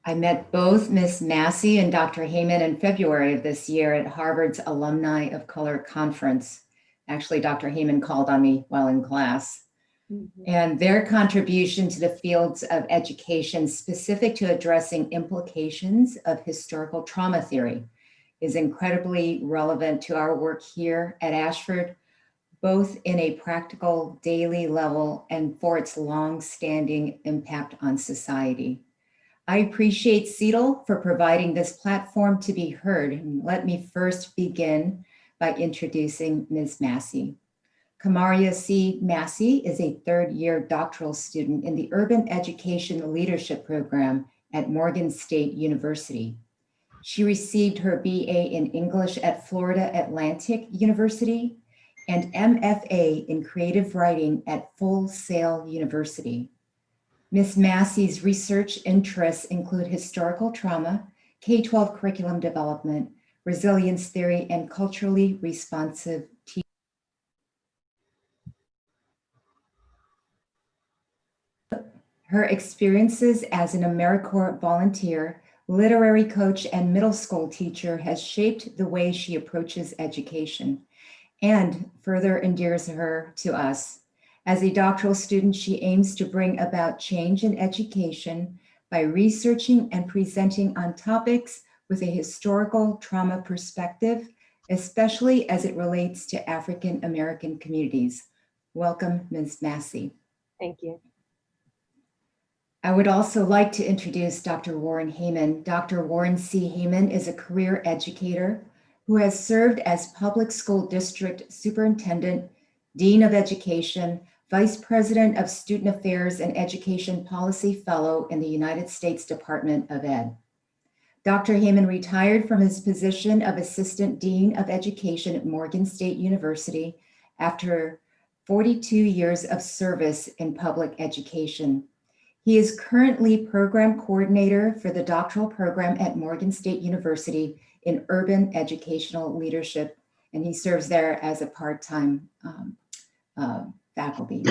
I met both Ms. Massey and Dr. Hayman in February of this year at Harvard's Alumni of Color Conference. Actually, Dr. Hayman called on me while in class. And their contribution to the fields of education specific to addressing implications of historical trauma theory is incredibly relevant to our work here at Ashford, both in a practical daily level and for its long-standing impact on society. I appreciate CETL for providing this platform to be heard. And let me first begin by introducing Ms. Massey. Kamaria Massey is a third-year doctoral student in the Urban Education Leadership Program at Morgan State University. She received her BA in English at Florida Atlantic University and MFA in Creative Writing at Full Sail University. Ms. Massey's research interests include historical trauma, K-12 curriculum development, resilience theory, and culturally responsive teaching. Her experiences as an AmeriCorps volunteer, literary coach, and middle school teacher has shaped the way she approaches education and further endears her to us. As a doctoral student, she aims to bring about change in education by researching and presenting on topics with a historical trauma perspective, especially as it relates to African American communities. Welcome, Ms. Massey. Thank you. I would also like to introduce Dr. Warren Hayman. Dr. Warren C. Hayman is a career educator who has served as public school district superintendent, dean of education, vice president of student affairs and education policy fellow in the United States Department of Ed. Dr. Hayman retired from his position of assistant dean of education at Morgan State University after 42 years of service in public education. He is currently program coordinator for the doctoral program at Morgan State University in urban educational leadership, and he serves there as a part-time faculty.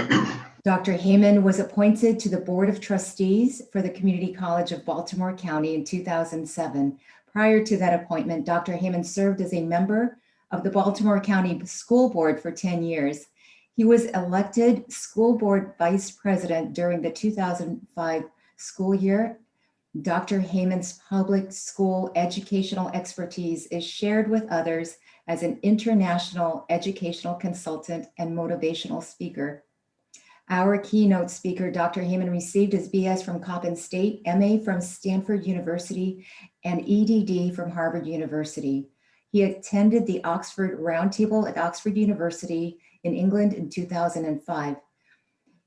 Dr. Hayman was appointed to the Board of Trustees for the Community College of Baltimore County in 2007. Prior to that appointment, Dr. Hayman served as a member of the Baltimore County School Board for 10 years. He was elected school board vice president during the 2005 school year. Dr. Hayman's public school educational expertise is shared with others as an international educational consultant and motivational speaker. Our keynote speaker, Dr. Hayman, received his BS from Coppin State, MA from Stanford University, and EDD from Harvard University. He attended the Oxford Roundtable at Oxford University in England in 2005.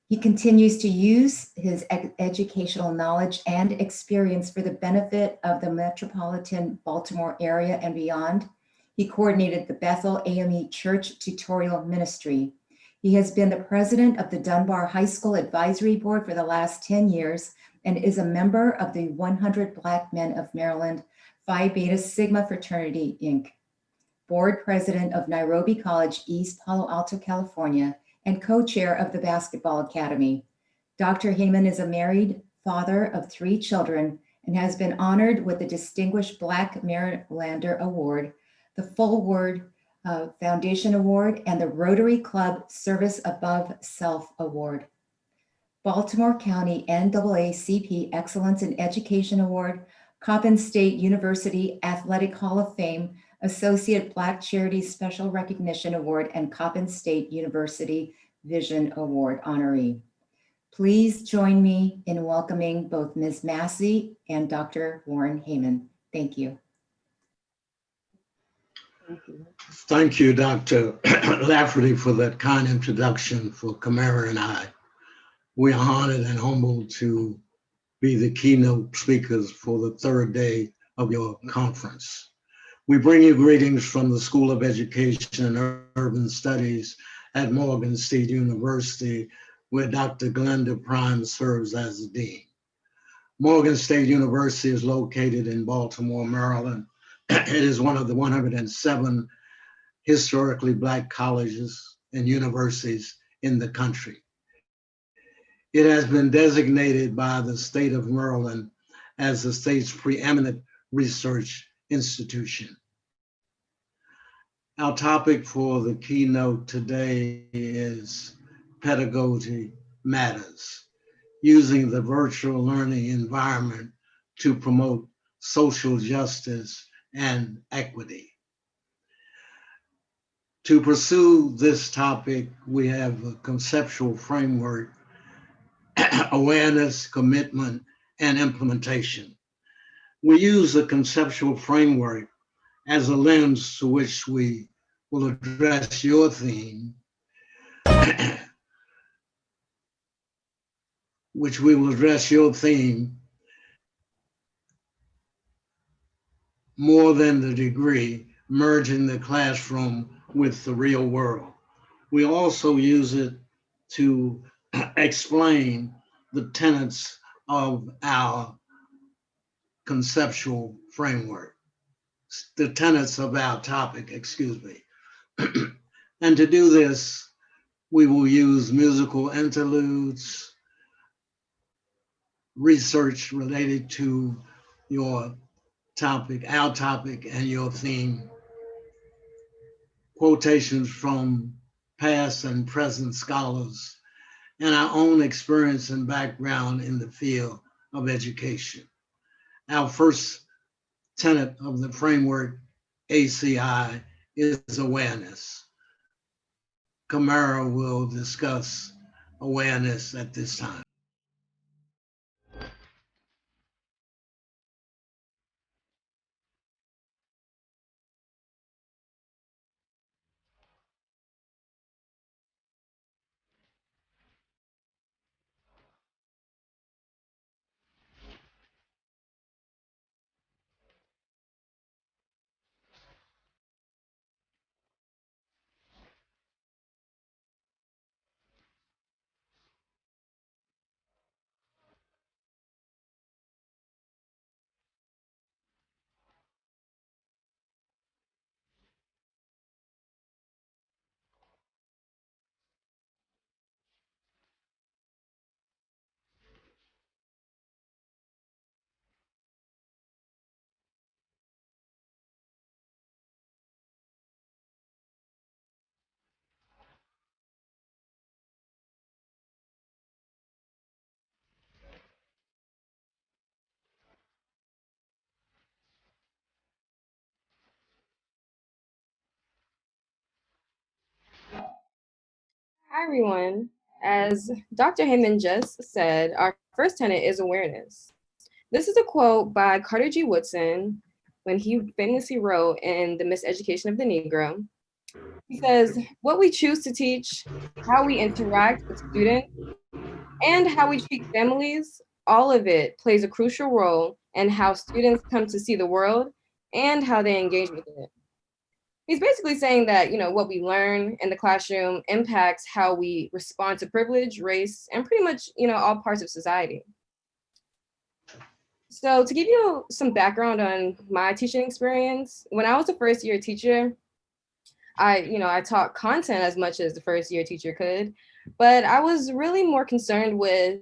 He continues to use his educational knowledge and experience for the benefit of the metropolitan Baltimore area and beyond. He coordinated the Bethel AME Church Tutorial Ministry. He has been the president of the Dunbar High School Advisory Board for the last 10 years and is a member of the 100 Black Men of Maryland Phi Beta Sigma Fraternity, Inc., board president of Nairobi College, East Palo Alto, California, and co-chair of the Basketball Academy. Dr. Hayman is a married father of 3 children and has been honored with the Distinguished Black Marylander Award, the Full Word Foundation Award, and the Rotary Club Service Above Self Award. Baltimore County NAACP Excellence in Education Award, Coppin State University Athletic Hall of Fame, Associate Black Charities Special Recognition Award, and Coppin State University Vision Award honoree. Please join me in welcoming both Ms. Massey and Dr. Warren Hayman. Thank you. Thank you, Dr. Lafferty, for that kind introduction for Kamaria and I. We are honored and humbled to be the keynote speakers for the 3rd day of your conference. We bring you greetings from the School of Education and Urban Studies at Morgan State University, where Dr. Glenda Prime serves as the dean. Morgan State University is located in Baltimore, Maryland. It is one of the 107 historically Black colleges and universities in the country. It has been designated by the state of Maryland as the state's preeminent research institution. Our topic for the keynote today is Pedagogy Matters, using the virtual learning environment to promote social justice and equity. To pursue this topic, we have a conceptual framework, awareness, commitment, and implementation. We use the conceptual framework as a lens to which we will address your theme, which we will address your theme more than the degree, merging the classroom with the real world. We also use it to explain the tenets of our conceptual framework, the tenets of our topic, excuse me. And to do this, we will use musical interludes, research related to your topic, our topic, and your theme, quotations from past and present scholars, and our own experience and background in the field of education. Our first tenet of the framework, ACI, is awareness. Kamaria will discuss awareness at this time. Hi, everyone. As Dr. Hayman just said, our first tenet is awareness. This is a quote by Carter G. Woodson when he famously wrote in The Miseducation of the Negro. He says, "What we choose to teach, how we interact with students, and how we treat families, all of it plays a crucial role in how students come to see the world and how they engage with it." He's basically saying that, what we learn in the classroom impacts how we respond to privilege, race, and pretty much, all parts of society. So to give you some background on my teaching experience, when I was a first year teacher, I taught content as much as the first year teacher could, but I was really more concerned with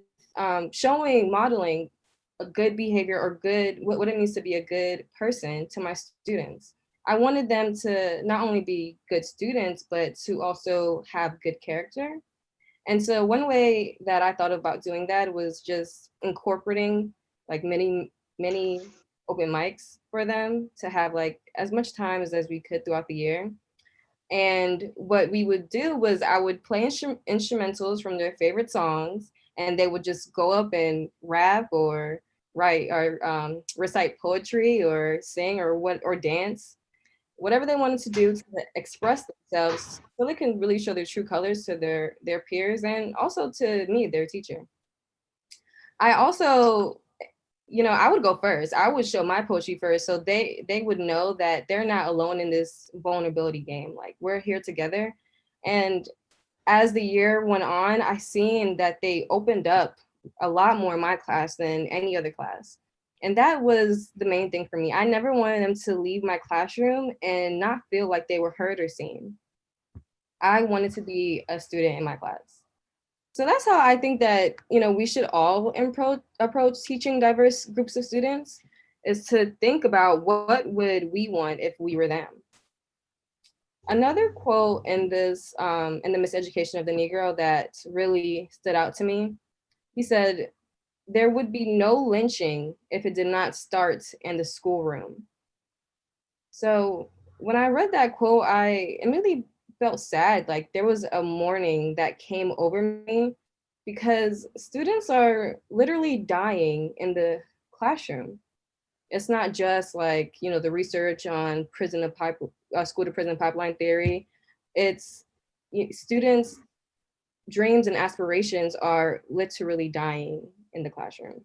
showing, modeling a good behavior or what it means to be a good person to my students. I wanted them to not only be good students, but to also have good character. And so one way that I thought about doing that was just incorporating like many open mics for them to have like as much time as we could throughout the year. And what we would do was I would play instrumentals from their favorite songs, and they would just go up and rap or write or recite poetry or sing or dance, whatever they wanted to do to express themselves, so they can really show their true colors to their peers and also to me, their teacher. I also, I would go first. I would show my poetry first, so they would know that they're not alone in this vulnerability game. Like, we're here together. And as the year went on, I seen that they opened up a lot more in my class than any other class. And that was the main thing for me. I never wanted them to leave my classroom and not feel like they were heard or seen. I wanted to be a student in my class. So that's how I think that, we should all approach teaching diverse groups of students, is to think about what would we want if we were them. Another quote in this, in the Miseducation of the Negro that really stood out to me, he said, "There would be no lynching if it did not start in the schoolroom." So when I read that quote, I immediately felt sad. Like there was a mourning that came over me because students are literally dying in the classroom. It's not just like, the research on school to prison pipeline theory. It's students' dreams and aspirations are literally dying in the classroom.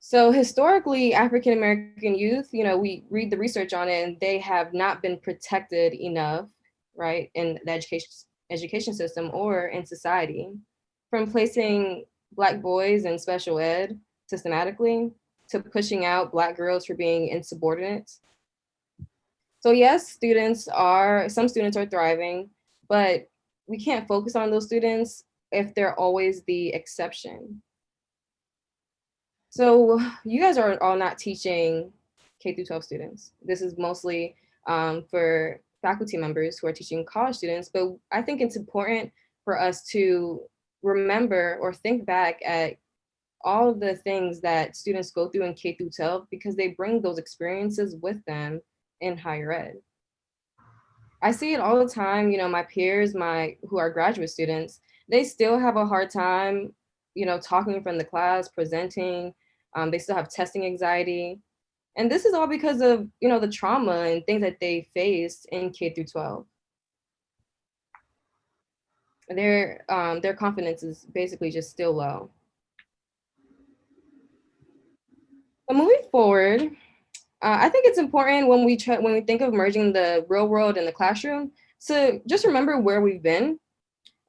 So historically, African American youth, we read the research on it, and they have not been protected enough, right, in the education system or in society, from placing Black boys in special ed systematically to pushing out Black girls for being insubordinate. So yes, some students are thriving, but we can't focus on those students if they're always the exception. So you guys are all not teaching K through 12 students. This is mostly for faculty members who are teaching college students, but I think it's important for us to remember or think back at all of the things that students go through in K through 12 because they bring those experiences with them in higher ed. I see it all the time, my peers, who are graduate students, they still have a hard time, talking in front of the class, presenting. They still have testing anxiety. And this is all because of, the trauma and things that they faced in K through 12. Their confidence is basically just still low. So moving forward, I think it's important when we think of merging the real world and the classroom to just remember where we've been.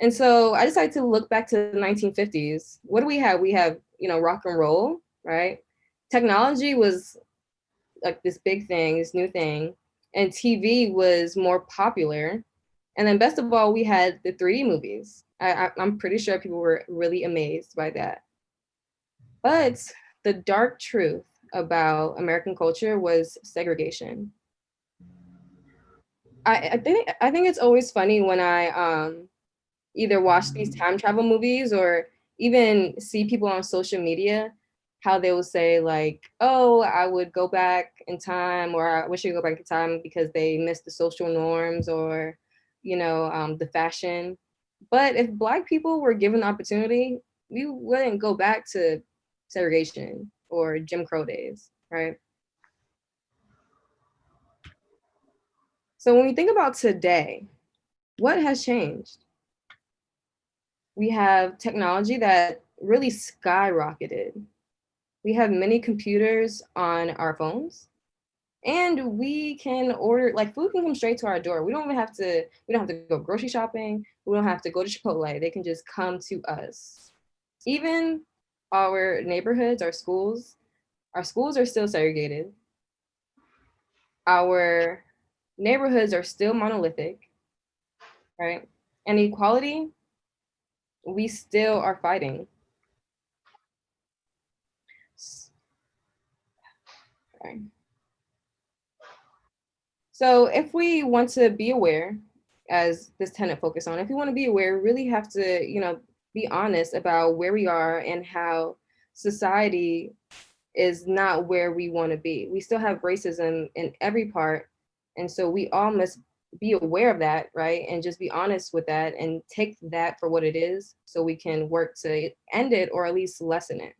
And so I decided to look back to the 1950s. What do we have? We have, rock and roll, right? Technology was like this big thing, this new thing, and TV was more popular. And then best of all, we had the 3D movies. I'm pretty sure people were really amazed by that. But the dark truth about American culture was segregation. I think it's always funny when I either watch these time travel movies or even see people on social media, how they will say like, oh, I would go back in time, or I wish I could go back in time because they missed the social norms or, the fashion. But if Black people were given the opportunity, we wouldn't go back to segregation or Jim Crow days, right? So when we think about today, what has changed? We have technology that really skyrocketed. We have many computers on our phones, and we can order, like food can come straight to our door. We don't have to go grocery shopping. We don't have to go to Chipotle. They can just come to us. Even our neighborhoods, our schools are still segregated. Our neighborhoods are still monolithic, right? And equality, we still are fighting. Sorry. So if we want to be aware, as this tenant focused on, if we want to be aware, we really have to, be honest about where we are and how society is not where we want to be. We still have racism in every part. And so we all must be aware of that, right? And just be honest with that and take that for what it is so we can work to end it or at least lessen it.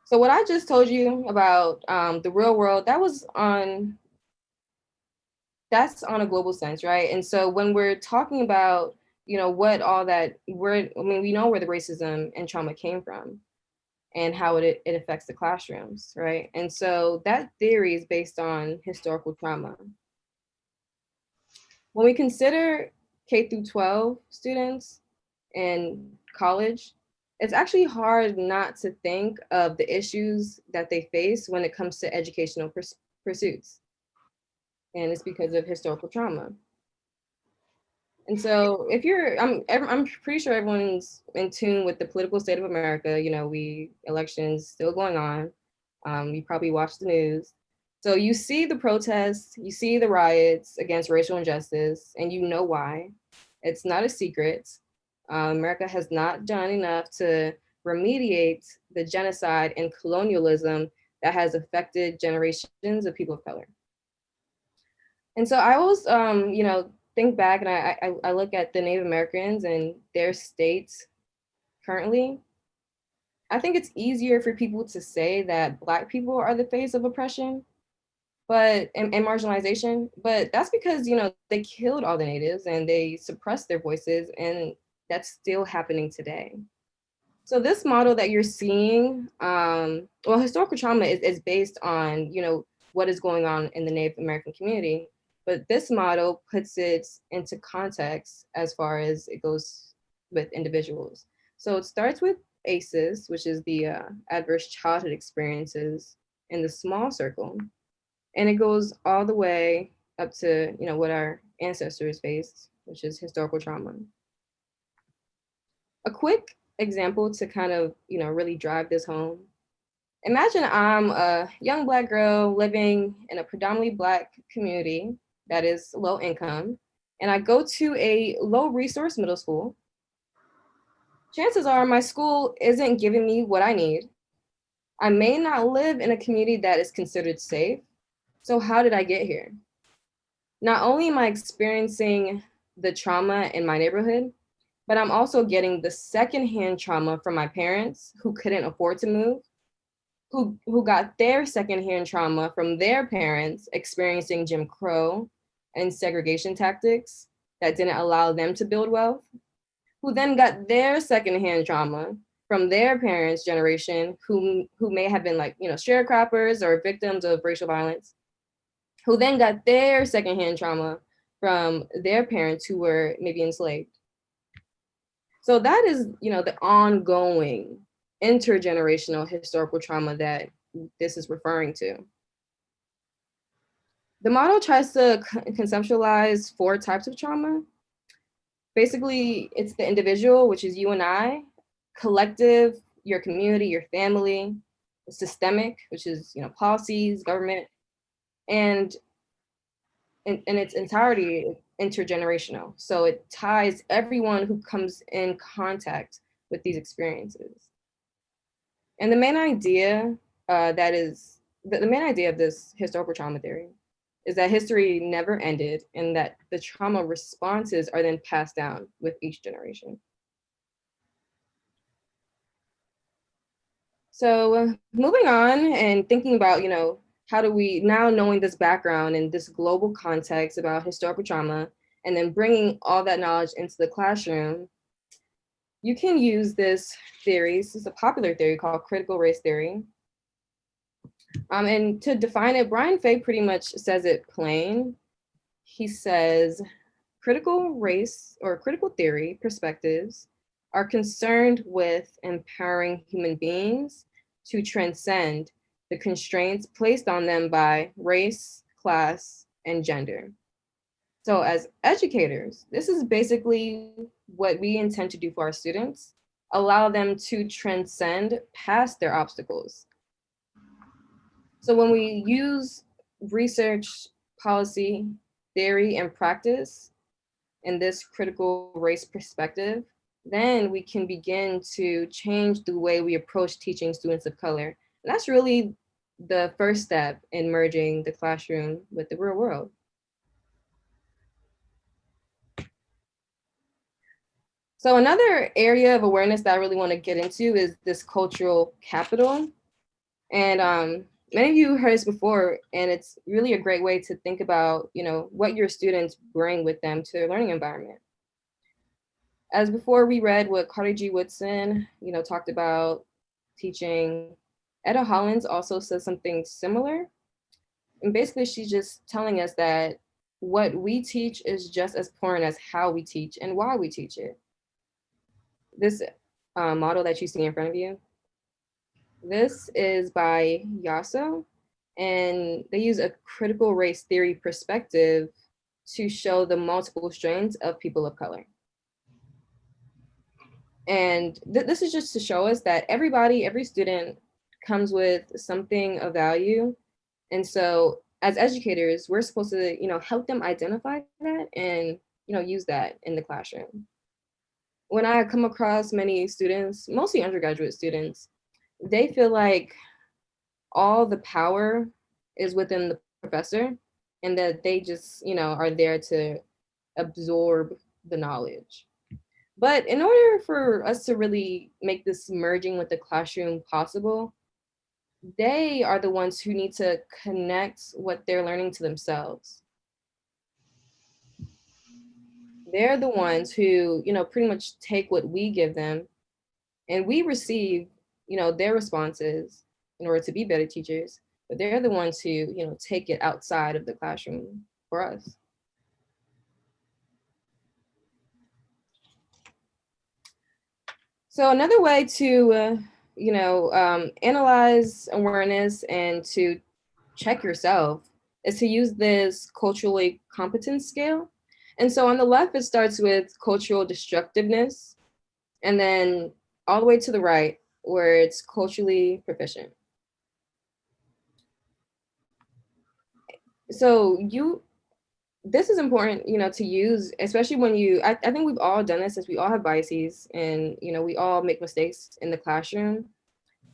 So what I just told you about the real world, that's on a global sense, right? And so when we're talking about, what all that, we know where the racism and trauma came from and how it affects the classrooms, right? And so that theory is based on historical trauma. When we consider K through 12 students in college, it's actually hard not to think of the issues that they face when it comes to educational pursuits. and it's because of historical trauma. And so if you're, I'm pretty sure everyone's in tune with the political state of America. You know, elections still going on. You probably watch the news. So you see the protests, you see the riots against racial injustice, and you know why. It's not a secret. America has not done enough to remediate the genocide and colonialism that has affected generations of people of color. And so I always, think back and I look at the Native Americans and their states currently. I think it's easier for people to say that Black people are the face of oppression, and marginalization, but that's because, they killed all the natives and they suppressed their voices, and that's still happening today. So this model that you're seeing, historical trauma is based on, what is going on in the Native American community. But this model puts it into context as far as it goes with individuals. So it starts with ACEs, which is the adverse childhood experiences in the small circle. And it goes all the way up to, what our ancestors faced, which is historical trauma. A quick example to kind of, really drive this home. Imagine I'm a young Black girl living in a predominantly Black community that is low income, and I go to a low resource middle school. Chances are my school isn't giving me what I need. I may not live in a community that is considered safe. So how did I get here? Not only am I experiencing the trauma in my neighborhood, but I'm also getting the secondhand trauma from my parents who couldn't afford to move, who got their secondhand trauma from their parents experiencing Jim Crow and segregation tactics that didn't allow them to build wealth, who then got their secondhand trauma from their parents' generation who may have been like, sharecroppers or victims of racial violence, who then got their secondhand trauma from their parents who were maybe enslaved. So that is, the ongoing intergenerational historical trauma that this is referring to. The model tries to conceptualize 4 types of trauma. Basically, it's the individual, which is you and I, collective, your community, your family, systemic, which is, policies, government, and in its entirety, intergenerational. So it ties everyone who comes in contact with these experiences. And the main idea the main idea of this historical trauma theory is that history never ended and that the trauma responses are then passed down with each generation. So moving on and thinking about, how do we, now knowing this background and this global context about historical trauma, and then bringing all that knowledge into the classroom, you can use this theory. This is a popular theory called critical race theory. And to define it, Brian Fay pretty much says it plain. He says, critical race or critical theory perspectives are concerned with empowering human beings to transcend the constraints placed on them by race, class, and gender. So as educators, this is basically what we intend to do for our students, allow them to transcend past their obstacles. So when we use research, policy, theory, and practice in this critical race perspective, then we can begin to change the way we approach teaching students of color. And that's really the first step in merging the classroom with the real world. So another area of awareness that I really want to get into is this cultural capital. And many of you heard this before, and it's really a great way to think about, what your students bring with them to their learning environment. As before, we read what Carter G. Woodson, talked about teaching. Etta Hollins also says something similar. And basically, she's just telling us that what we teach is just as important as how we teach and why we teach it. This model that you see in front of you, this is by Yasso, and they use a critical race theory perspective to show the multiple strengths of people of color. And this is just to show us that everybody, every student comes with something of value. And so as educators, we're supposed to, help them identify that and, use that in the classroom. When I come across many students, mostly undergraduate students, they feel like all the power is within the professor and that they just, are there to absorb the knowledge. But in order for us to really make this merging with the classroom possible, they are the ones who need to connect what they're learning to themselves. They're the ones who, pretty much take what we give them and we receive, their responses in order to be better teachers, but they're the ones who, take it outside of the classroom for us. So another way to, analyze awareness and to check yourself is to use this culturally competence scale. And so on the left, it starts with cultural destructiveness, and then all the way to the right, where it's culturally proficient. So this is important, to use, especially when I think we've all done this, since we all have biases and, we all make mistakes in the classroom.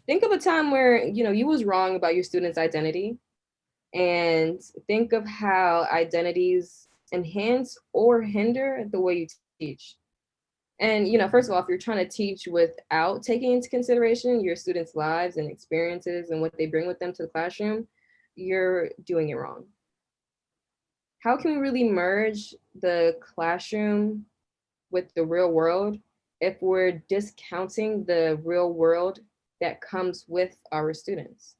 Think of a time where, you was wrong about your student's identity, and think of how identities enhance or hinder the way you teach. And, first of all, if you're trying to teach without taking into consideration your students' lives and experiences and what they bring with them to the classroom, you're doing it wrong. How can we really merge the classroom with the real world if we're discounting the real world that comes with our students?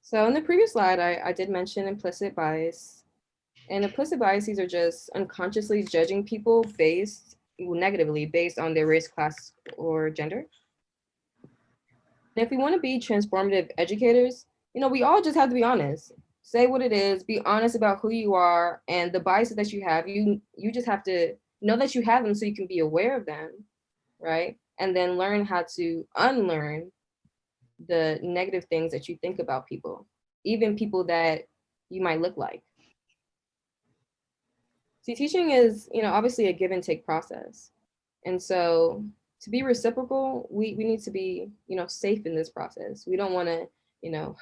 So in the previous slide, I did mention implicit bias. And implicit biases are just unconsciously judging people negatively based on their race, class, or gender. And if we want to be transformative educators, we all just have to be honest. Say what it is, be honest about who you are and the biases that you have. You just have to know that you have them so you can be aware of them, right? And then learn how to unlearn the negative things that you think about people, even people that you might look like. See, teaching is, obviously a give and take process. And so to be reciprocal, we need to be, safe in this process. We don't want to,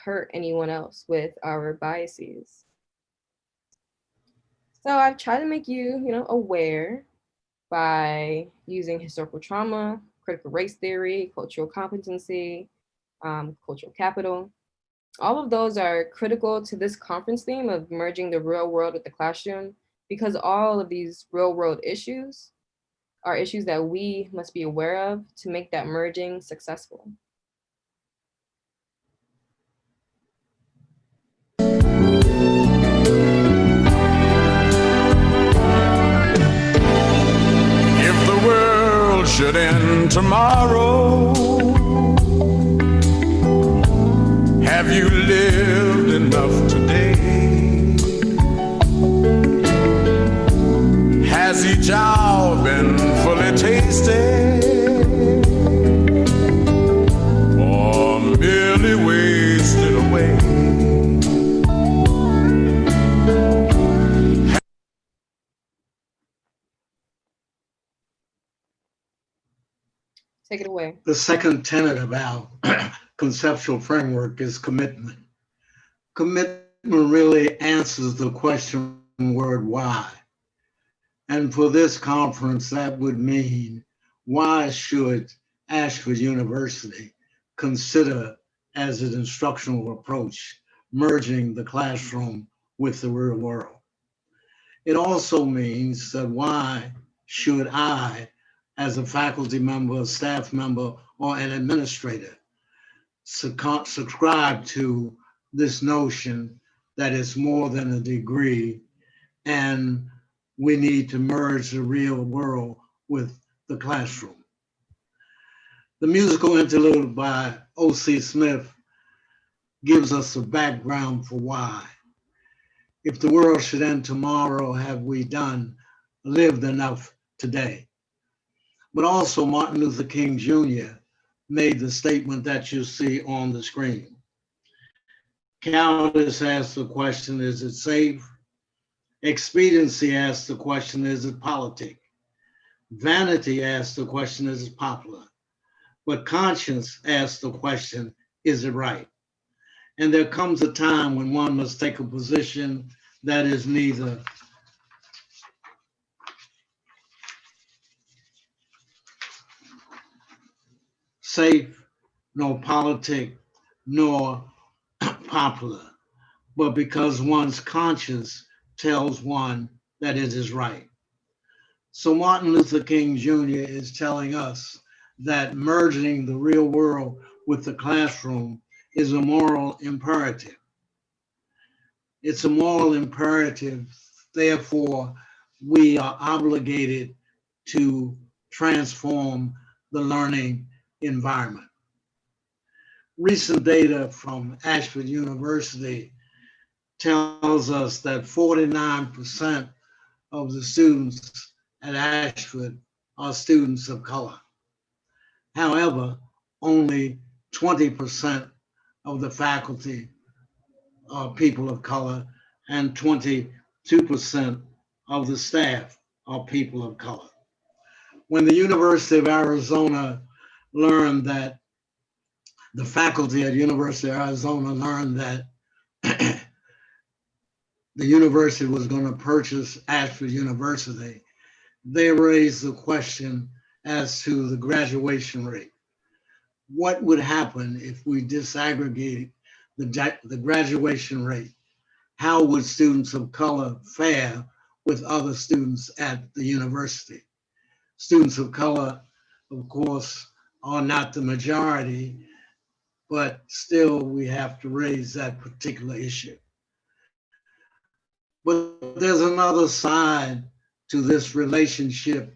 hurt anyone else with our biases. So I've tried to make you, aware by using historical trauma, critical race theory, cultural competency, cultural capital. All of those are critical to this conference theme of merging the real world with the classroom, because all of these real world issues are issues that we must be aware of to make that merging successful. If the world should end tomorrow, have you lived enough today? Has each hour been fully tasted, or merely wasted away? Take it away. The second tenet of our conceptual framework is commitment. Commitment really answers the question word why. And for this conference, that would mean, why should Ashford University consider as an instructional approach merging the classroom with the real world? It also means that why should I, as a faculty member, a staff member, or an administrator, subscribe to this notion that it's more than a degree and we need to merge the real world with the classroom. The musical interlude by O.C. Smith gives us a background for why. If the world should end tomorrow, have we lived enough today? But also Martin Luther King Jr. made the statement that you see on the screen. Cowardice asked the question, is it safe? Expediency asked the question, is it politic? Vanity asked the question, is it popular? But conscience asked the question, is it right? And there comes a time when one must take a position that is neither safe, nor politic, nor popular, but because one's conscience tells one that it is right. So Martin Luther King Jr. is telling us that merging the real world with the classroom is a moral imperative. It's a moral imperative, therefore, we are obligated to transform the learning environment. Recent data from Ashford University tells us that 49% of the students at Ashford are students of color. However, only 20% of the faculty are people of color, and 22% of the staff are people of color. When the University of Arizona learned that, the faculty at University of Arizona learned that the university was going to purchase Ashford University, they raised the question as to the graduation rate. What would happen if we disaggregate the graduation rate? How would students of color fare with other students at the university? Students of color, of course, are not the majority, but still we have to raise that particular issue. But there's another side to this relationship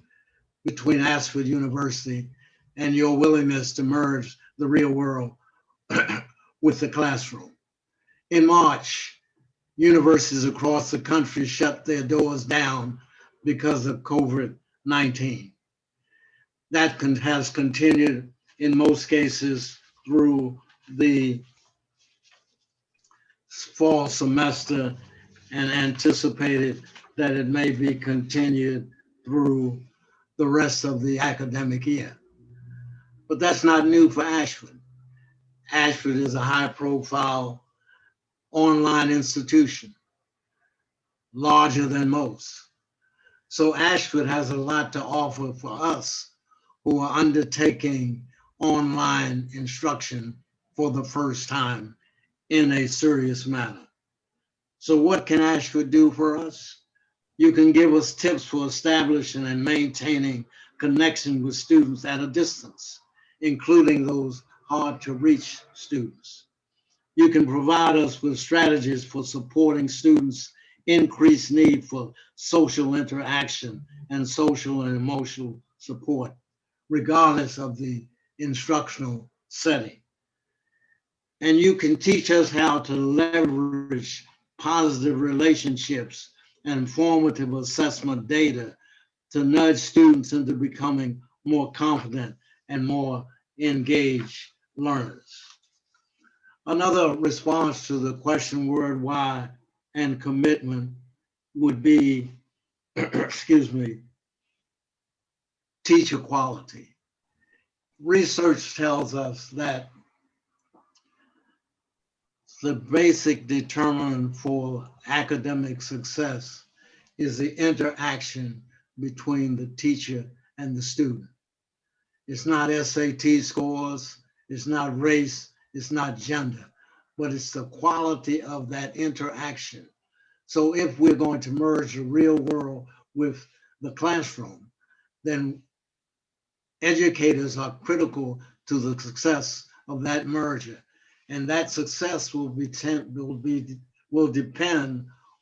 between Ashford University and your willingness to merge the real world with the classroom. In March, universities across the country shut their doors down because of COVID-19. That has continued in most cases through the fall semester and anticipated that it may be continued through the rest of the academic year. But that's not new for Ashford. Ashford is a high-profile online institution, larger than most. So Ashford has a lot to offer for us who are undertaking online instruction for the first time in a serious manner. So what can Ashford do for us? You can give us tips for establishing and maintaining connection with students at a distance, including those hard to reach students. You can provide us with strategies for supporting students' increased need for social interaction and social and emotional support, regardless of the instructional setting. And you can teach us how to leverage positive relationships and formative assessment data to nudge students into becoming more confident and more engaged learners. Another response to the question word why and commitment would be, excuse me, teacher quality. Research tells us that the basic determinant for academic success is the interaction between the teacher and the student. It's not SAT scores, it's not race, it's not gender, but it's the quality of that interaction. So if we're going to merge the real world with the classroom, then educators are critical to the success of that merger. And that success will depend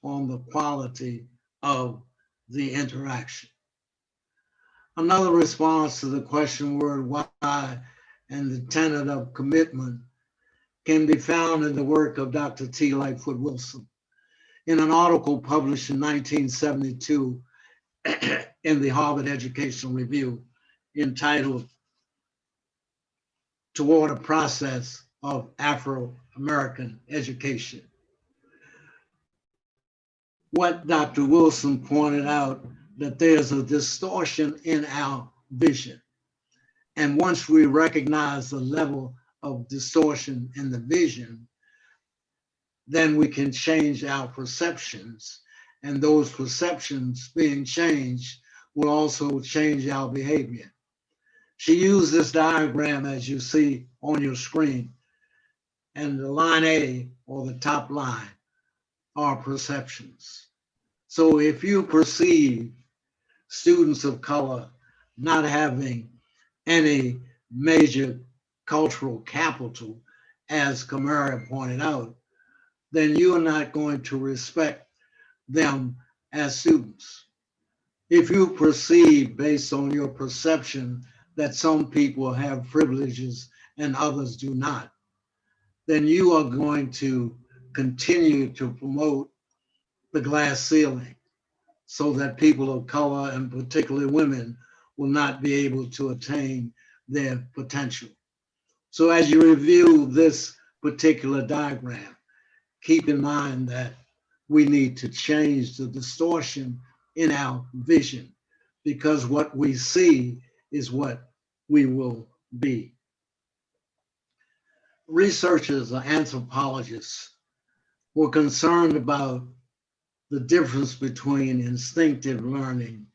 on the quality of the interaction. Another response to the question word why and the tenet of commitment can be found in the work of Dr. T. Lightfoot Wilson. In an article published in 1972 in the Harvard Educational Review entitled Toward a Process of Afro-American Education. What Dr. Wilson pointed out, that there's a distortion in our vision. And once we recognize the level of distortion in the vision, then we can change our perceptions. And those perceptions being changed will also change our behavior. She used this diagram as you see on your screen. And the line A, or the top line, are perceptions. So if you perceive students of color not having any major cultural capital, as Kamaria pointed out, then you are not going to respect them as students. If you perceive based on your perception that some people have privileges and others do not, then you are going to continue to promote the glass ceiling so that people of color, and particularly women, will not be able to attain their potential. So as you review this particular diagram, keep in mind that we need to change the distortion in our vision, because what we see is what we will be. Researchers or anthropologists were concerned about the difference between instinctive learning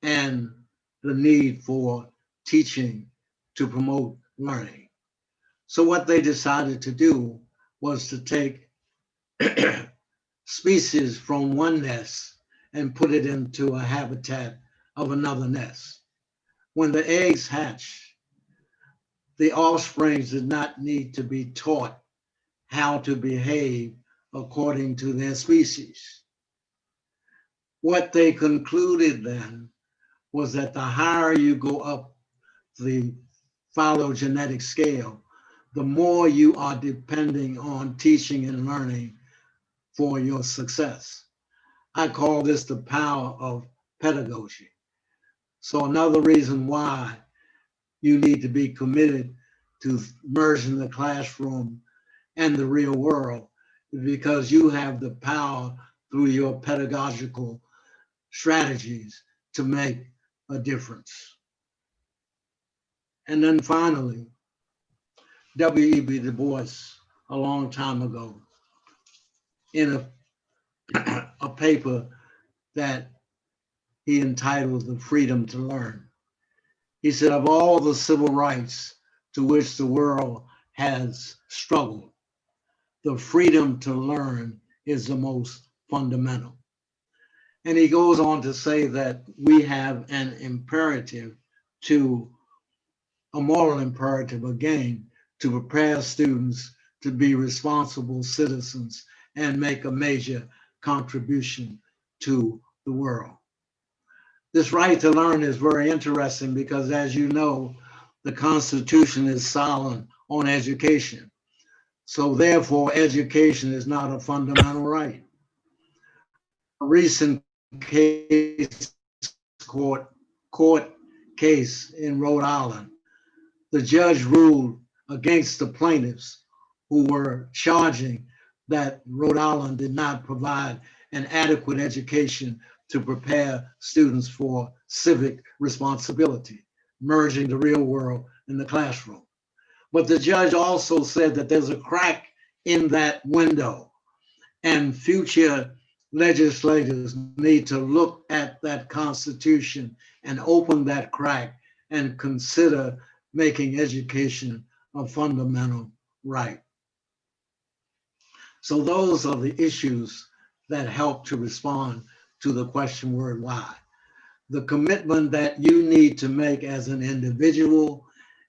and the need for teaching to promote learning. So what they decided to do was to take species from one nest and put it into a habitat of another nest. When the eggs hatch, the offspring did not need to be taught how to behave according to their species. What they concluded then was that the higher you go up the phylogenetic scale, the more you are depending on teaching and learning for your success. I call this the power of pedagogy. So another reason why you need to be committed to merging the classroom and the real world is because you have the power through your pedagogical strategies to make a difference. And then finally, W.E.B. Du Bois, a long time ago, in a paper that he entitled The Freedom to Learn, he said, of all the civil rights to which the world has struggled, the freedom to learn is the most fundamental. And he goes on to say that we have an imperative to, a moral imperative again, to prepare students to be responsible citizens and make a major contribution to the world. This right to learn is very interesting because, as you know, the Constitution is silent on education. So therefore, education is not a fundamental right. A recent court case in Rhode Island, the judge ruled against the plaintiffs who were charging that Rhode Island did not provide an adequate education to prepare students for civic responsibility, merging the real world in the classroom. But the judge also said that there's a crack in that window, and future legislators need to look at that Constitution and open that crack and consider making education a fundamental right. So those are the issues that help to respond to the question word why. The commitment that you need to make as an individual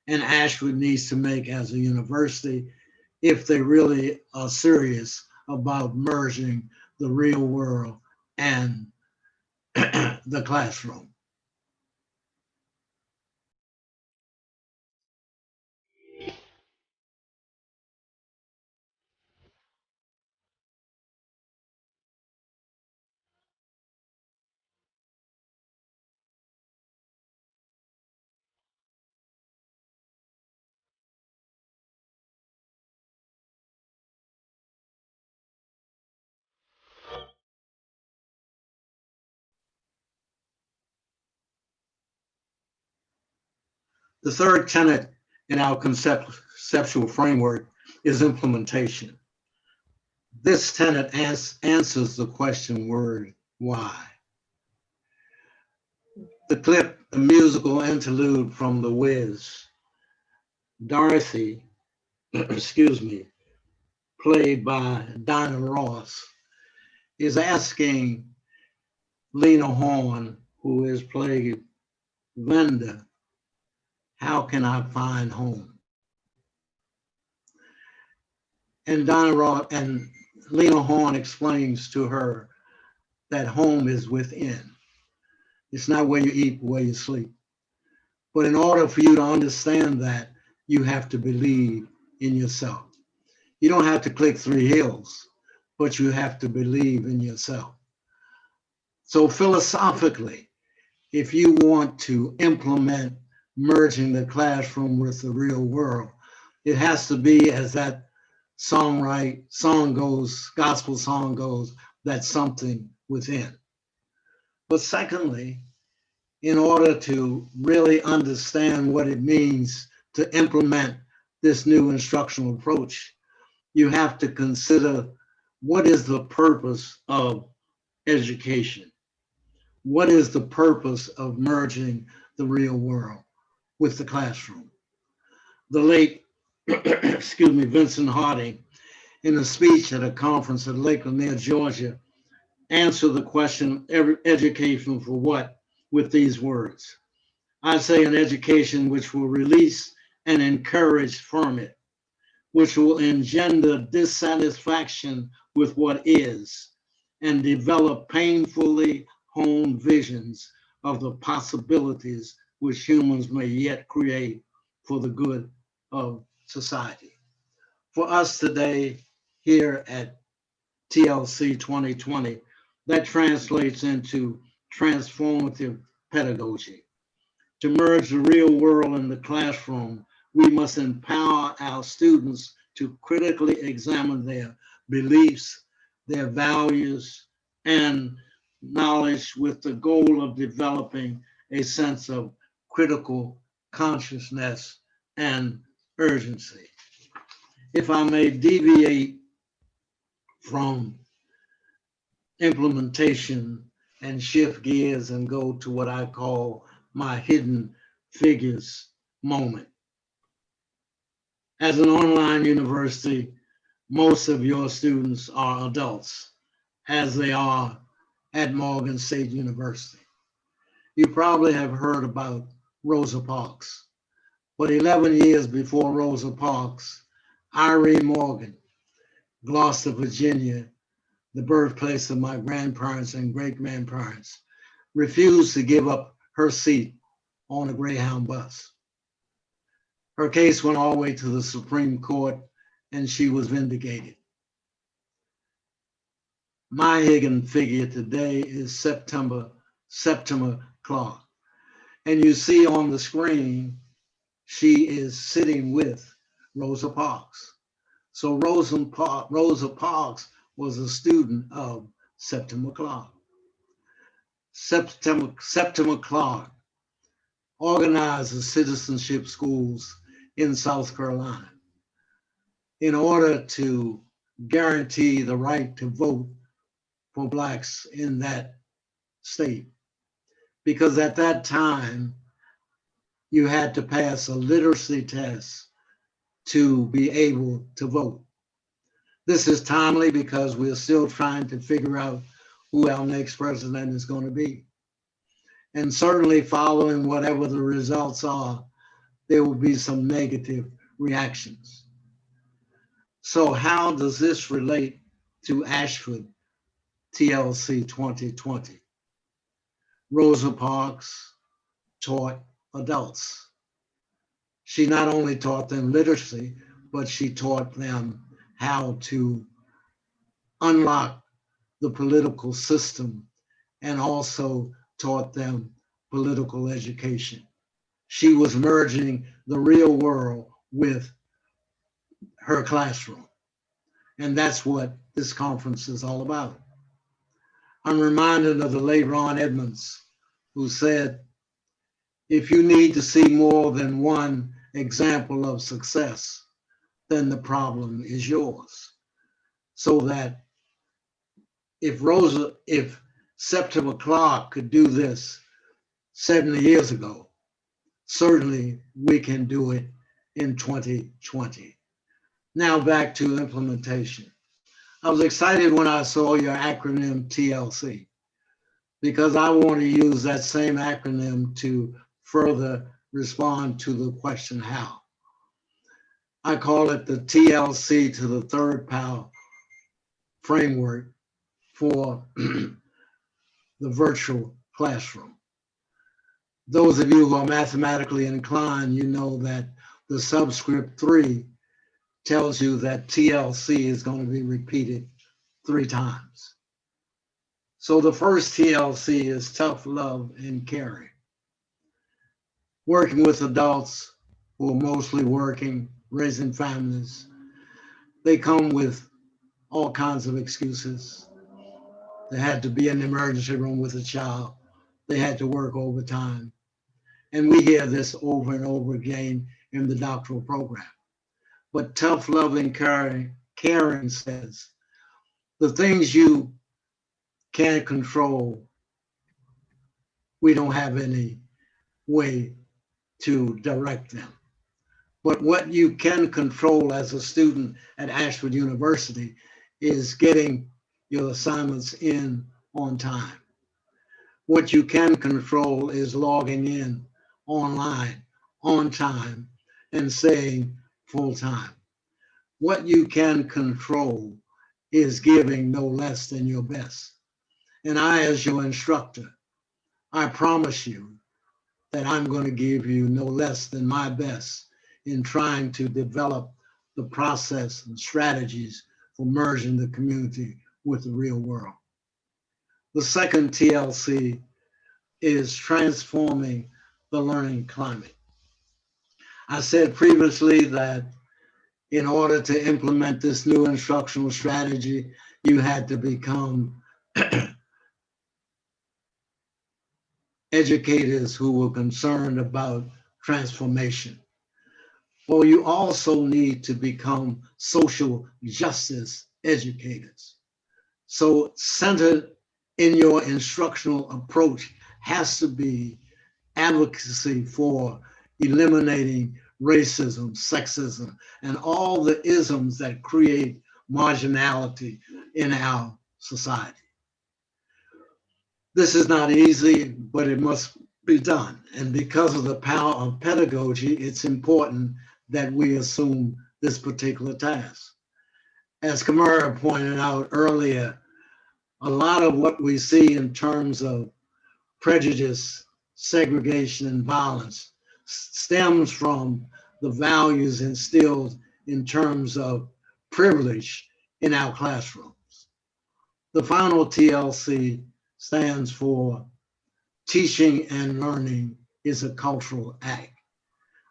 and Ashford needs to make as a university if they really are serious about merging the real world and the classroom. The third tenet in our conceptual framework is implementation. This tenet answers the question word, why? The clip, the musical interlude from The Wiz, Dorothy, excuse me, played by Dinah Ross, is asking Lena Horne, who is playing Glenda, how can I find home? And Dinah Ross and Lena Horne explains to her that home is within. It's not where you eat, where you sleep. But in order for you to understand that, you have to believe in yourself. You don't have to click 3 hills, but you have to believe in yourself. So philosophically, if you want to implement merging the classroom with the real world, it has to be, as that song goes, gospel song goes, that's something within. But secondly, in order to really understand what it means to implement this new instructional approach, you have to consider what is the purpose of education? What is the purpose of merging the real world with the classroom? The late, excuse me, Vincent Harding, in a speech at a conference at Lake Lanier, Georgia, answered the question, education for what, with these words. I say an education which will release and encourage from it, which will engender dissatisfaction with what is, and develop painfully honed visions of the possibilities which humans may yet create for the good of society. For us today, here at TLC 2020, that translates into transformative pedagogy. To merge the real world in the classroom, we must empower our students to critically examine their beliefs, their values, and knowledge with the goal of developing a sense of critical consciousness and urgency. If I may deviate from implementation and shift gears and go to what I call my hidden figures moment. As an online university, most of your students are adults, as they are at Morgan State University. You probably have heard about Rosa Parks, but 11 years before Rosa Parks, Irene Morgan, Gloucester, Virginia, the birthplace of my grandparents and great-grandparents, refused to give up her seat on a Greyhound bus. Her case went all the way to the Supreme Court, and she was vindicated. My hidden figure today is Septima Clark. And you see on the screen, she is sitting with Rosa Parks. So Rosa Parks was a student of Septima Clark. Septima Clark organized the citizenship schools in South Carolina in order to guarantee the right to vote for Blacks in that state. Because at that time, you had to pass a literacy test to be able to vote. This is timely because we're still trying to figure out who our next president is going to be. And certainly following whatever the results are, there will be some negative reactions. So how does this relate to Ashford TLC 2020? Rosa Parks taught adults. She not only taught them literacy, but she taught them how to unlock the political system and also taught them political education. She was merging the real world with her classroom. And that's what this conference is all about. I'm reminded of the late Ron Edmonds, who said, If you need to see more than one example of success, then the problem is yours. So that if Septima Clark could do this 70 years ago, certainly we can do it in 2020. Now back to implementation. I was excited when I saw your acronym TLC, because I want to use that same acronym to further respond to the question how. I call it the TLC to the third power framework for the virtual classroom. Those of you who are mathematically inclined, you know that the subscript 3 tells you that TLC is going to be repeated 3 times. So the first TLC is tough love and caring. Working with adults who are mostly working, raising families, they come with all kinds of excuses. They had to be in the emergency room with a child. They had to work overtime. And we hear this over and over again in the doctoral program. But tough love and caring says, the things you can't control, we don't have any way to direct them. But what you can control as a student at Ashford University is getting your assignments in on time. What you can control is logging in online on time and saying full time. What you can control is giving no less than your best. And I, as your instructor, I promise you that I'm going to give you no less than my best in trying to develop the process and strategies for merging the community with the real world. The second TLC is transforming the learning climate. I said previously that in order to implement this new instructional strategy, you had to become educators who were concerned about transformation. Well, you also need to become social justice educators. So centered in your instructional approach has to be advocacy for eliminating racism, sexism, and all the isms that create marginality in our society. This is not easy, but it must be done. And because of the power of pedagogy, it's important that we assume this particular task. As Kamaria pointed out earlier, a lot of what we see in terms of prejudice, segregation, and violence stems from the values instilled in terms of privilege in our classrooms. The final TLC stands for teaching and learning is a cultural act.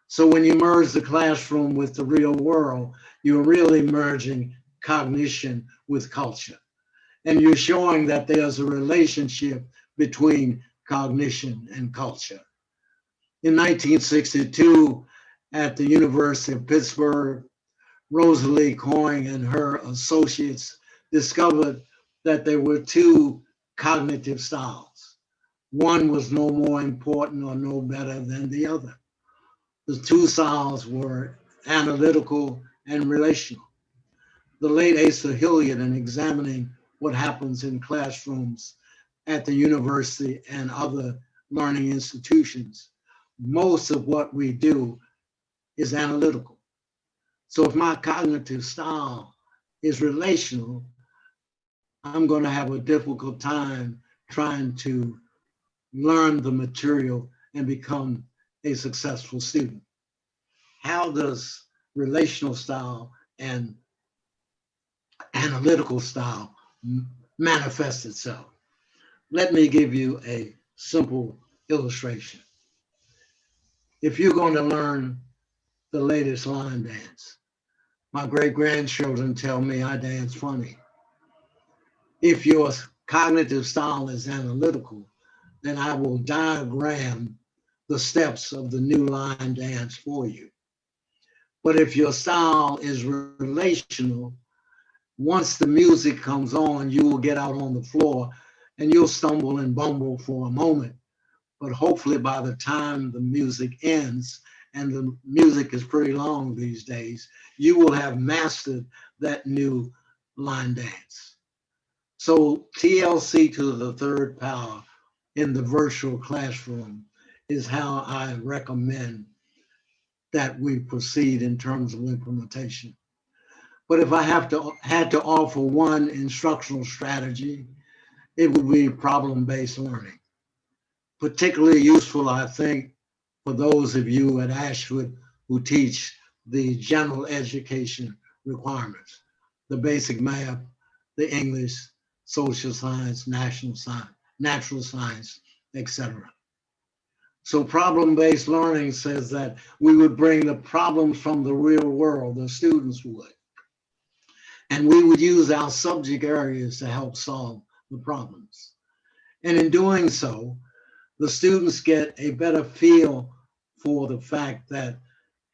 So when you merge the classroom with the real world, you're really merging cognition with culture. And you're showing that there's a relationship between cognition and culture. In 1962, at the University of Pittsburgh, Rosalie Coyne and her associates discovered that there were 2 cognitive styles. One was no more important or no better than the other. The 2 styles were analytical and relational. The late Asa Hilliard, in examining what happens in classrooms at the university and other learning institutions, most of what we do is analytical. So if my cognitive style is relational, I'm going to have a difficult time trying to learn the material and become a successful student. How does relational style and analytical style manifest itself? Let me give you a simple illustration. If you're going to learn the latest line dance, my great-grandchildren tell me I dance funny. If your cognitive style is analytical, then I will diagram the steps of the new line dance for you. But if your style is relational, once the music comes on, you will get out on the floor and you'll stumble and bumble for a moment. But hopefully by the time the music ends, and the music is pretty long these days, you will have mastered that new line dance. So TLC to the third power in the virtual classroom is how I recommend that we proceed in terms of implementation. But if I had to offer one instructional strategy, it would be problem-based learning. Particularly useful, I think, for those of you at Ashford who teach the general education requirements, the basic math, the English, social science, natural science, etc. So problem-based learning says that we would bring the problems from the real world, the students would, and we would use our subject areas to help solve the problems. And in doing so, the students get a better feel for the fact that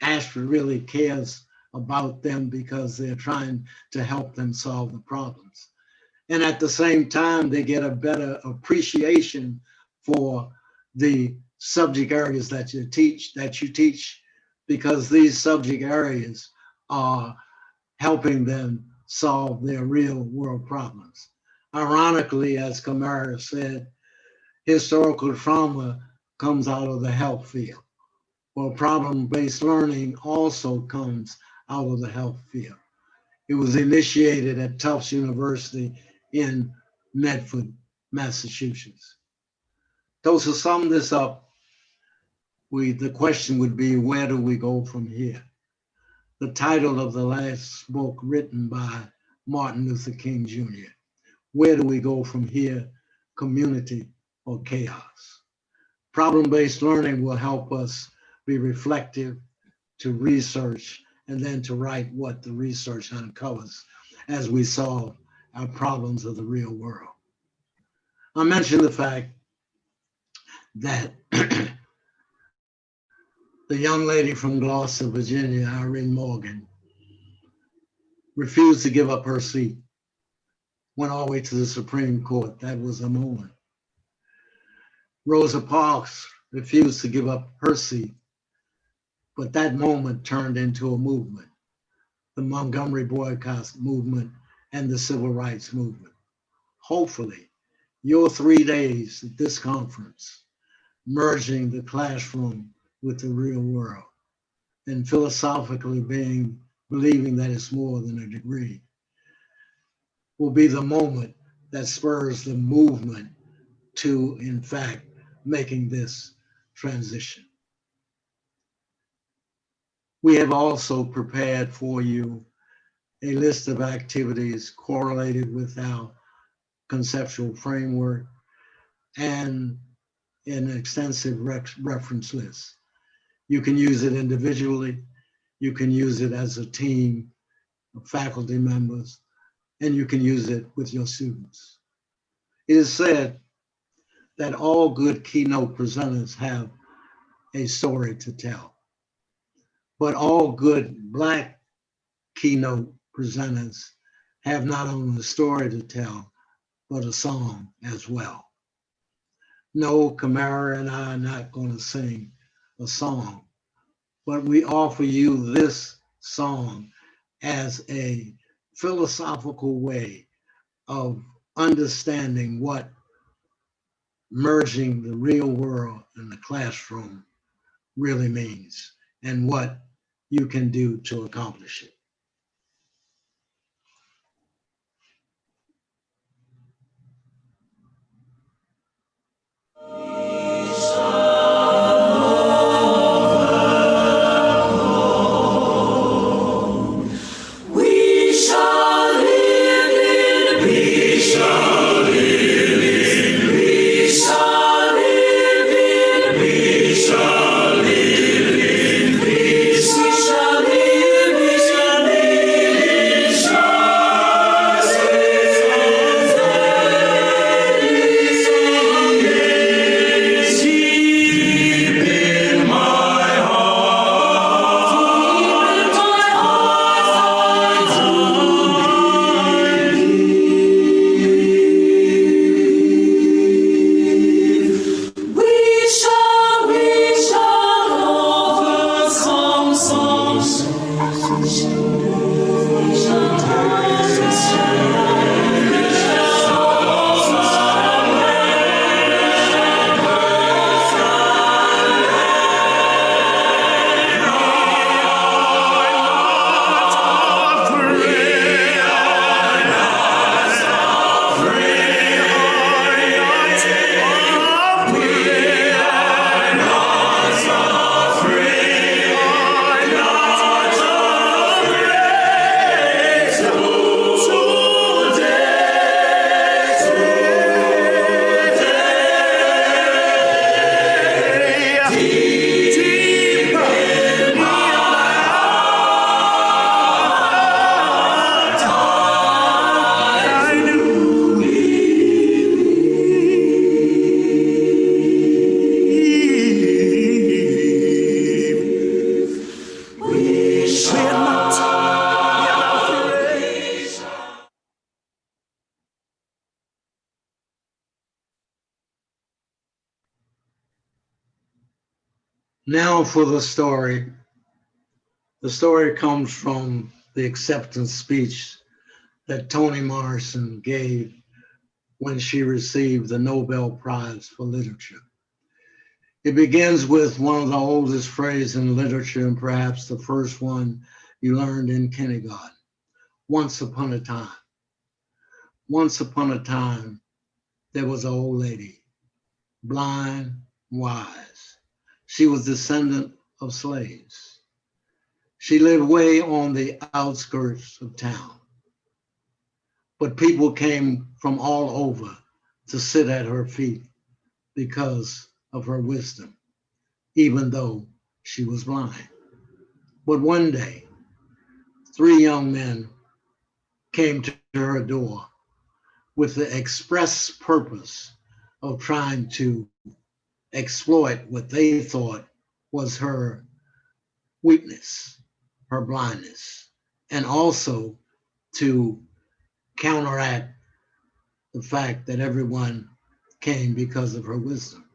Ashford really cares about them because they're trying to help them solve the problems. And at the same time, they get a better appreciation for the subject areas that you teach, because these subject areas are helping them solve their real world problems. Ironically, as Kamaria said, historical trauma comes out of the health field. Well, problem-based learning also comes out of the health field. It was initiated at Tufts University in Medford, Massachusetts. So to sum this up, the question would be, where do we go from here? The title of the last book written by Martin Luther King Jr., Where Do We Go From Here? Community or Chaos? Problem-based learning will help us be reflective, to research, and then to write what the research uncovers as we solve our problems of the real world. I mentioned the fact that the young lady from Gloucester, Virginia, Irene Morgan, refused to give up her seat, went all the way to the Supreme Court. That was a moment. Rosa Parks refused to give up her seat, but that moment turned into a movement, the Montgomery boycott movement and the civil rights movement. Hopefully, your 3 days at this conference, merging the classroom with the real world and philosophically believing that it's more than a degree, will be the moment that spurs the movement to, in fact, making this transition. We have also prepared for you a list of activities correlated with our conceptual framework and an extensive reference list. You can use it individually, you can use it as a team of faculty members, and you can use it with your students. It is said that all good keynote presenters have a story to tell, but all good Black keynote presenters have not only a story to tell, but a song as well. No, Kamaria and I are not going to sing a song, but we offer you this song as a philosophical way of understanding what merging the real world and the classroom really means and what you can do to accomplish it. Now for the story. The story comes from the acceptance speech that Toni Morrison gave when she received the Nobel Prize for Literature. It begins with one of the oldest phrases in literature, and perhaps the first one you learned in kindergarten. Once upon a time. Once upon a time, there was an old lady, blind, wise. She was descendant of slaves. She lived way on the outskirts of town. But people came from all over to sit at her feet because of her wisdom, even though she was blind. But one day, 3 young men came to her door with the express purpose of trying to exploit what they thought was her weakness, her blindness, and also to counteract the fact that everyone came because of her wisdom.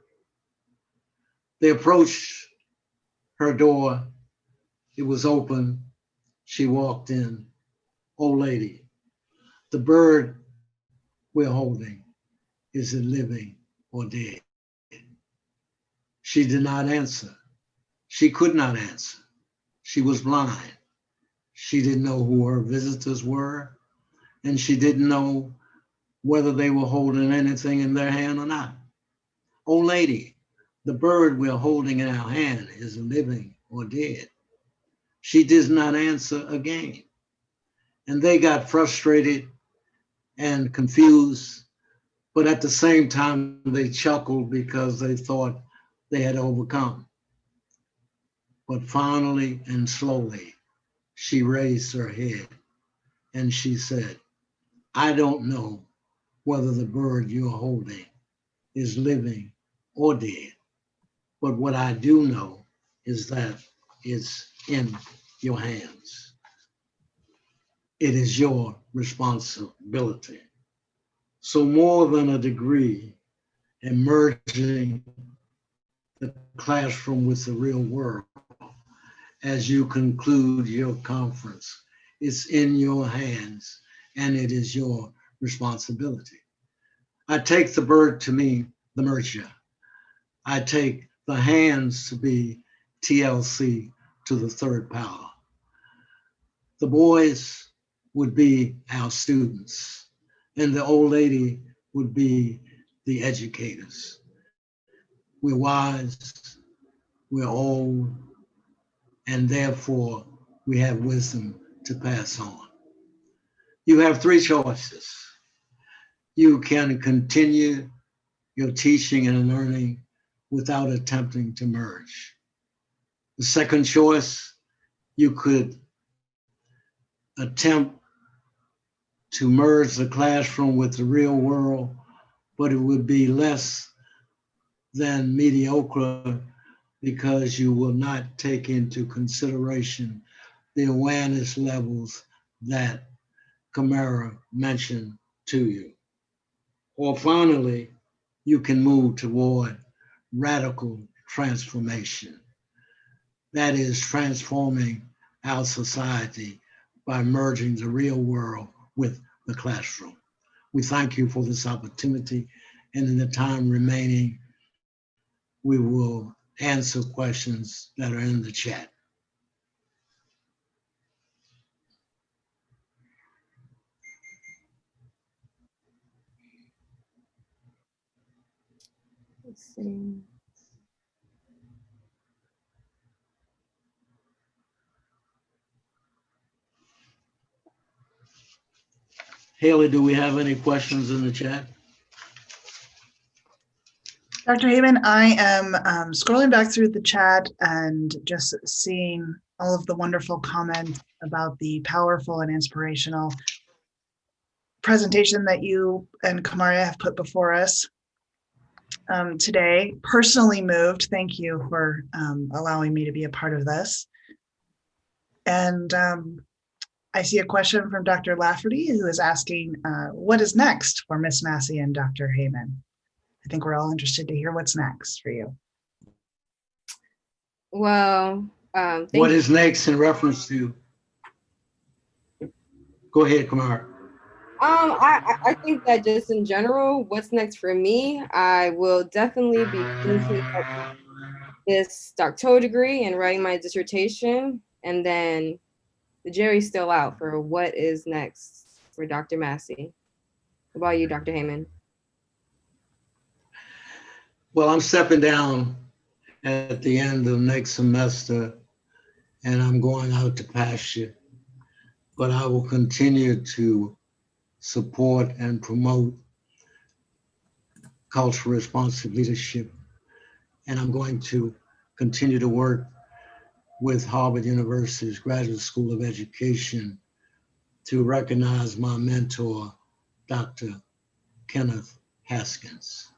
They approached her door. It was open. She walked in. Old lady, the bird we're holding, is it living or dead? She did not answer. She could not answer. She was blind. She didn't know who her visitors were, and she didn't know whether they were holding anything in their hand or not. Old lady, the bird we're holding in our hand, is it living or dead? She did not answer again. And they got frustrated and confused, but at the same time, they chuckled because they thought they had overcome. But finally and slowly, she raised her head and she said, I don't know whether the bird you're holding is living or dead, but what I do know is that it's in your hands. It is your responsibility. So more than a degree in merging the classroom with the real world, as you conclude your conference, it's in your hands and it is your responsibility. I take the bird to mean the merger. I take the hands to be TLC to the third power. The boys would be our students, and the old lady would be the educators. We're wise, we're old, and therefore we have wisdom to pass on. You have 3 choices. You can continue your teaching and learning without attempting to merge. The second choice, you could attempt to merge the classroom with the real world, but it would be less than mediocre because you will not take into consideration the awareness levels that Kamaria mentioned to you. Or finally, you can move toward radical transformation. That is transforming our society by merging the real world with the classroom. We thank you for this opportunity, and in the time remaining, we will answer questions that are in the chat. Let's see. Haley, do we have any questions in the chat? Dr. Hayman, I am scrolling back through the chat and just seeing all of the wonderful comments about the powerful and inspirational presentation that you and Kamaria have put before us today. Personally moved. Thank you for allowing me to be a part of this. And I see a question from Dr. Lafferty, who is asking, what is next for Miss Massey and Dr. Hayman? I think we're all interested to hear what's next for you. Well, thank What is next in reference to? Go ahead, Kamaria. I think that just in general, what's next for me, I will definitely be finishing up this doctoral degree and writing my dissertation. And then the jury's still out for what is next for Dr. Massey. What about you, Dr. Hayman? Well, I'm stepping down at the end of next semester and I'm going out to pasture, but I will continue to support and promote culturally responsive leadership. And I'm going to continue to work with Harvard University's Graduate School of Education to recognize my mentor, Dr. Kenneth Haskins.